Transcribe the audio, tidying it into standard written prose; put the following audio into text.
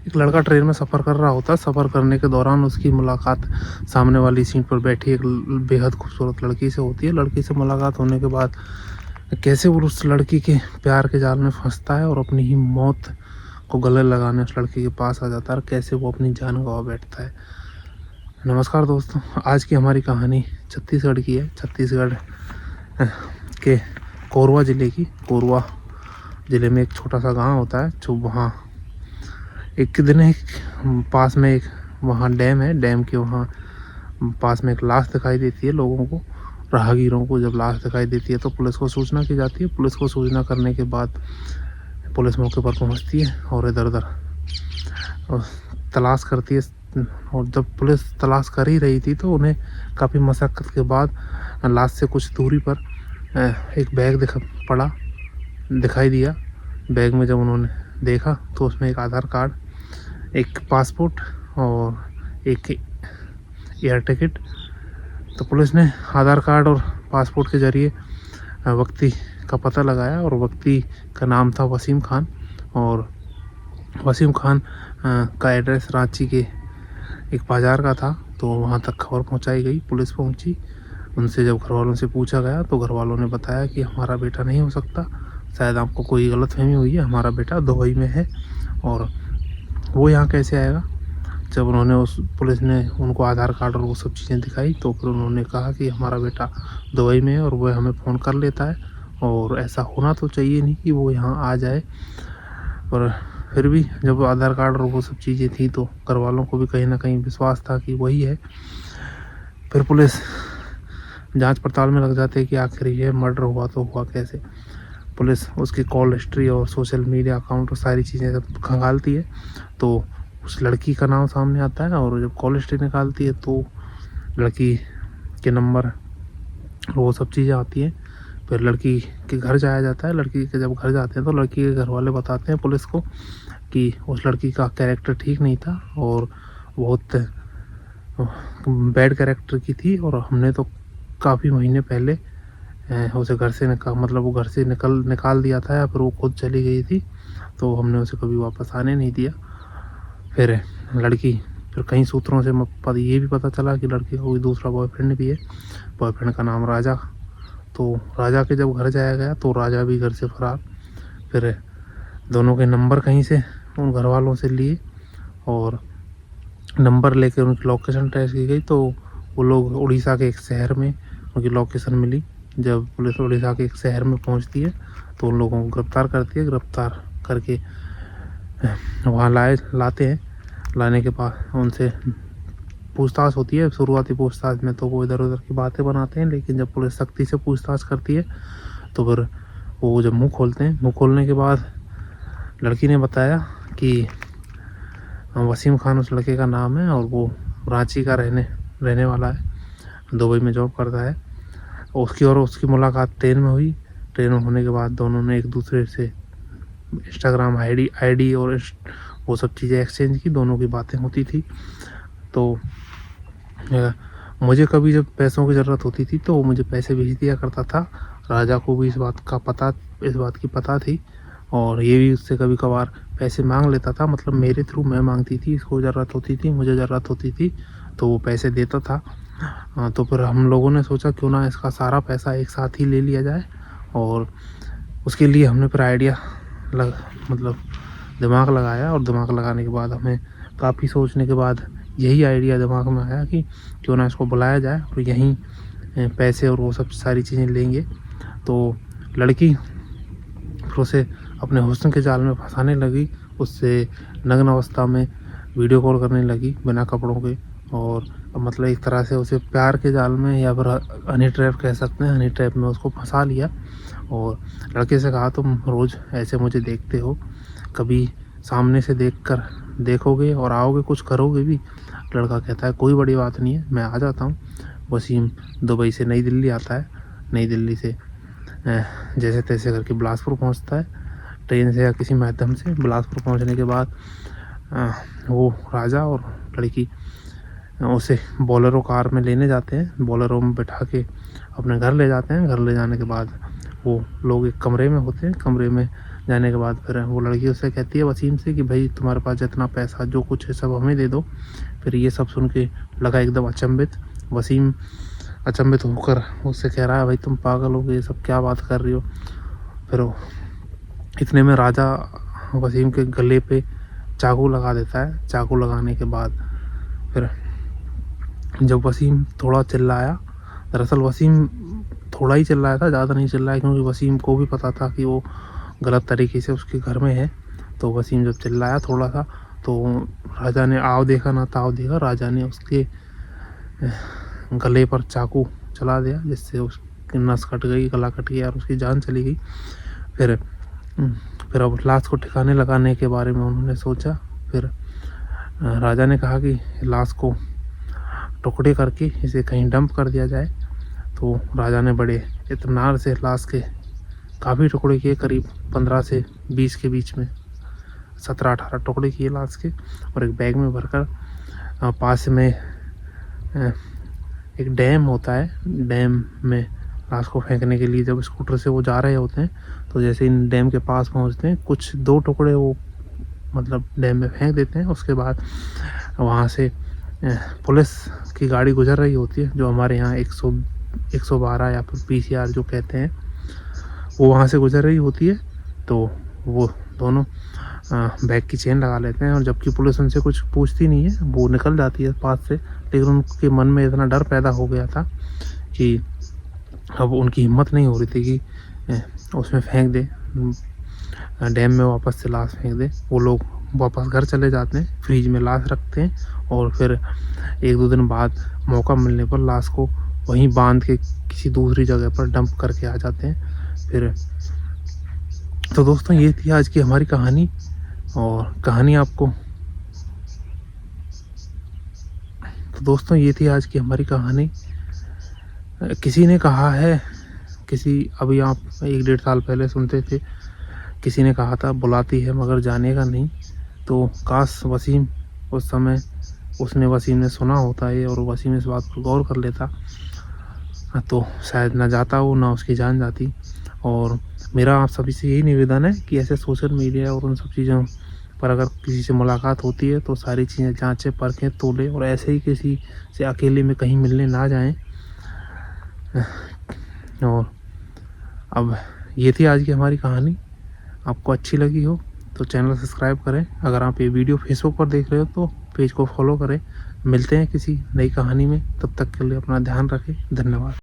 एक लड़का ट्रेन में सफ़र कर रहा होता है। सफ़र करने के दौरान उसकी मुलाकात सामने वाली सीट पर बैठी एक बेहद खूबसूरत लड़की से होती है। लड़की से मुलाकात होने के बाद कैसे वो उस लड़की के प्यार के जाल में फंसता है और अपनी ही मौत को गले लगाने उस लड़की के पास आ जाता है, और कैसे वो अपनी जान गंवा बैठता है। नमस्कार दोस्तों, आज की हमारी कहानी छत्तीसगढ़ की है। छत्तीसगढ़ के कोरबा ज़िले की। कोरबा ज़िले में एक छोटा सा गांव होता है, जो वहाँ एक दिन एक पास में एक वहाँ डैम है। डैम के वहाँ पास में एक लाश दिखाई देती है लोगों को, राहगीरों को। जब लाश दिखाई देती है तो पुलिस को सूचना की जाती है। पुलिस को सूचना करने के बाद पुलिस मौके पर पहुंचती है और इधर उधर तलाश करती है। और जब पुलिस तलाश कर ही रही थी तो उन्हें काफ़ी मशक्क़त के बाद लाश से कुछ दूरी पर एक बैग दिखाई दिया। बैग में जब उन्होंने देखा तो उसमें एक आधार कार्ड, एक पासपोर्ट और एक एयर टिकट। तो पुलिस ने आधार कार्ड और पासपोर्ट के ज़रिए व्यक्ति का पता लगाया, और व्यक्ति का नाम था वसीम खान। और वसीम खान का एड्रेस रांची के एक बाज़ार का था। तो वहाँ तक खबर पहुँचाई गई, पुलिस पहुँची। उनसे जब घर वालों से पूछा गया तो घर वालों ने बताया कि हमारा बेटा नहीं हो सकता, शायद आपको कोई गलतफहमी हुई है, हमारा बेटा दुबई में है और वो यहाँ कैसे आएगा। जब उन्होंने पुलिस ने उनको आधार कार्ड और वो सब चीज़ें दिखाई तो फिर उन्होंने कहा कि हमारा बेटा दुबई में है और वह हमें फ़ोन कर लेता है, और ऐसा होना तो चाहिए नहीं कि वो यहाँ आ जाए। पर फिर भी जब आधार कार्ड और वो सब चीज़ें थी तो घर वालों को भी कहीं ना कहीं विश्वास था कि वही है। फिर पुलिस जांच पड़ताल में लग जाती है कि आखिर ये मर्डर हुआ तो हुआ कैसे। पुलिस उसकी कॉल हिस्ट्री और सोशल मीडिया अकाउंट और सारी चीज़ें जब खंगालती है तो उस लड़की का नाम सामने आता है। और जब कॉल हिस्ट्री निकालती है तो लड़की के नंबर वो सब चीज़ें आती हैं। फिर लड़की के घर जाया जाता है। लड़की के जब घर जाते हैं तो लड़की के घर वाले बताते हैं पुलिस को कि उस लड़की का कैरेक्टर ठीक नहीं था और बहुत बैड कैरेक्टर की थी, और हमने तो काफ़ी महीने पहले उसे घर से वो घर से निकाल दिया था, या फिर वो खुद चली गई थी, तो हमने उसे कभी वापस आने नहीं दिया। फिर कई सूत्रों से ये भी पता चला कि लड़की का कोई दूसरा बॉयफ्रेंड भी है। बॉयफ्रेंड का नाम राजा। तो राजा के जब घर जाया गया तो राजा भी घर से फरार। फिर दोनों के नंबर कहीं से उन घर वालों से लिए और नंबर लेकर उनकी लोकेशन ट्रेस की गई, तो वो लोग उड़ीसा के एक शहर में उनकी लोकेशन मिली। जब पुलिस उड़ीसा के एक शहर में पहुंचती है तो उन लोगों को गिरफ्तार करती है। गिरफ्तार करके वहाँ लाते हैं। लाने के बाद उनसे पूछताछ होती है। शुरुआती पूछताछ में तो वो इधर उधर की बातें बनाते हैं, लेकिन जब पुलिस सख्ती से पूछताछ करती है तो फिर वो जब मुंह खोलते हैं, मुंह खोलने के बाद लड़की ने बताया कि वसीम खान उस लड़के का नाम है और वो रांची का रहने वाला है, दुबई में जॉब करता है। उसकी मुलाकात ट्रेन में हुई। ट्रेन में होने के बाद दोनों ने एक दूसरे से इंस्टाग्राम आईडी और वो सब चीज़ें एक्सचेंज की। दोनों की बातें होती थी। तो मुझे कभी जब पैसों की ज़रूरत होती थी तो वो मुझे पैसे भेज दिया करता था। राजा को भी इस बात की पता थी, और ये भी उससे कभी कभार पैसे मांग लेता था। मतलब मेरे थ्रू मैं मांगती थी, इसको ज़रूरत होती थी, मुझे ज़रूरत होती थी तो वो पैसे देता था। तो फिर हम लोगों ने सोचा क्यों ना इसका सारा पैसा एक साथ ही ले लिया जाए, और उसके लिए हमने फिर दिमाग लगाया। और दिमाग लगाने के बाद हमें काफ़ी सोचने के बाद यही आइडिया दिमाग में आया कि क्यों ना इसको बुलाया जाए और यहीं पैसे और वो सब सारी चीज़ें लेंगे। तो लड़की फिर उसे अपने हुस्न के जाल में फंसाने लगी। उससे नग्न अवस्था में वीडियो कॉल करने लगी बिना कपड़ों के, और मतलब एक तरह से उसे प्यार के जाल में, या फिर हनी ट्रैप कह सकते हैं, हनी ट्रैप में उसको फंसा लिया। और लड़के से कहा तुम रोज़ ऐसे मुझे देखते हो, कभी सामने से देखोगे और आओगे, कुछ करोगे भी। लड़का कहता है कोई बड़ी बात नहीं है, मैं आ जाता हूँ। वसीम दुबई से नई दिल्ली आता है। नई दिल्ली से जैसे तैसे करके बिलासपुर पहुँचता है, ट्रेन से या किसी माध्यम से। बिलासपुर पहुँचने के बाद वो राजा और लड़की उसे बोलेरो कार में लेने जाते हैं। बोलेरो में बैठा के अपने घर ले जाते हैं। घर ले जाने के बाद वो लोग एक कमरे में होते हैं। कमरे में जाने के बाद फिर वो लड़की उससे कहती है वसीम से कि भाई तुम्हारे पास जितना पैसा जो कुछ है सब हमें दे दो। फिर ये सब सुन के लगा एकदम अचंभित। वसीम अचंभित होकर उससे कह रहा है भाई तुम पागल हो गए, ये सब क्या बात कर रही हो। फिर इतने में राजा वसीम के गले पे चाकू लगा देता है। चाकू लगाने के बाद फिर जब वसीम थोड़ा चिल्लाया, दरअसल वसीम थोड़ा ही चिल्लाया था, ज़्यादा नहीं चिल्लाया, क्योंकि वसीम को भी पता था कि वो गलत तरीके से उसके घर में है। तो वसीम जब चिल्लाया थोड़ा सा तो राजा ने आव देखा ना ताव देखा, राजा ने उसके गले पर चाकू चला दिया, जिससे उसकी नस कट गई, गला कट गया और उसकी जान चली गई। फिर अब लाश को ठिकाने लगाने के बारे में उन्होंने सोचा। फिर राजा ने कहा कि लाश को टुकड़े करके इसे कहीं डंप कर दिया जाए। तो राजा ने बड़े इत्मीनान से लाश के काफ़ी टुकड़े किए, करीब 15 से 20 के बीच में 17-18 टुकड़े किए लाश के, और एक बैग में भरकर पास में एक डैम होता है, डैम में लाश को फेंकने के लिए जब स्कूटर से वो जा रहे होते हैं तो जैसे इन डैम के पास पहुंचते हैं कुछ 2 टुकड़े वो मतलब डैम में फेंक देते हैं। उसके बाद वहाँ से पुलिस की गाड़ी गुजर रही होती है, जो हमारे यहाँ 112 या फिर PCR जो कहते हैं, वो वहाँ से गुजर रही होती है। तो वो दोनों बैग की चेन लगा लेते हैं, और जबकि पुलिस उनसे कुछ पूछती नहीं है, वो निकल जाती है पास से। लेकिन उनके मन में इतना डर पैदा हो गया था कि अब उनकी हिम्मत नहीं हो रही थी कि उसमें फेंक दे, डैम में वापस से लाश फेंक दे। वो लोग वापस घर चले जाते हैं, फ्रिज में लाश रखते हैं, और फिर 1-2 दिन बाद मौका मिलने पर लाश को वहीं बांध के किसी दूसरी जगह पर डंप करके आ जाते हैं। फिर तो दोस्तों ये थी आज की हमारी कहानी, और कहानी आपको किसी ने कहा है, अभी आप 1-1.5 साल पहले सुनते थे, किसी ने कहा था बुलाती है मगर जाने का नहीं। तो काश वसीम उस समय वसीम ने सुना होता है और वसीम इस बात पर गौर कर लेता, तो शायद ना जाता वो, ना उसकी जान जाती। और मेरा आप सभी से यही निवेदन है कि ऐसे सोशल मीडिया और उन सब चीज़ों पर अगर किसी से मुलाकात होती है तो सारी चीज़ें जांचें परखें तोलें, और ऐसे ही किसी से अकेले में कहीं मिलने ना जाएं। और अब ये थी आज की हमारी कहानी। आपको अच्छी लगी हो तो चैनल सब्सक्राइब करें। अगर आप ये वीडियो फेसबुक पर देख रहे हो तो पेज को फॉलो करें। मिलते हैं किसी नई कहानी में, तब तक के लिए अपना ध्यान रखें। धन्यवाद।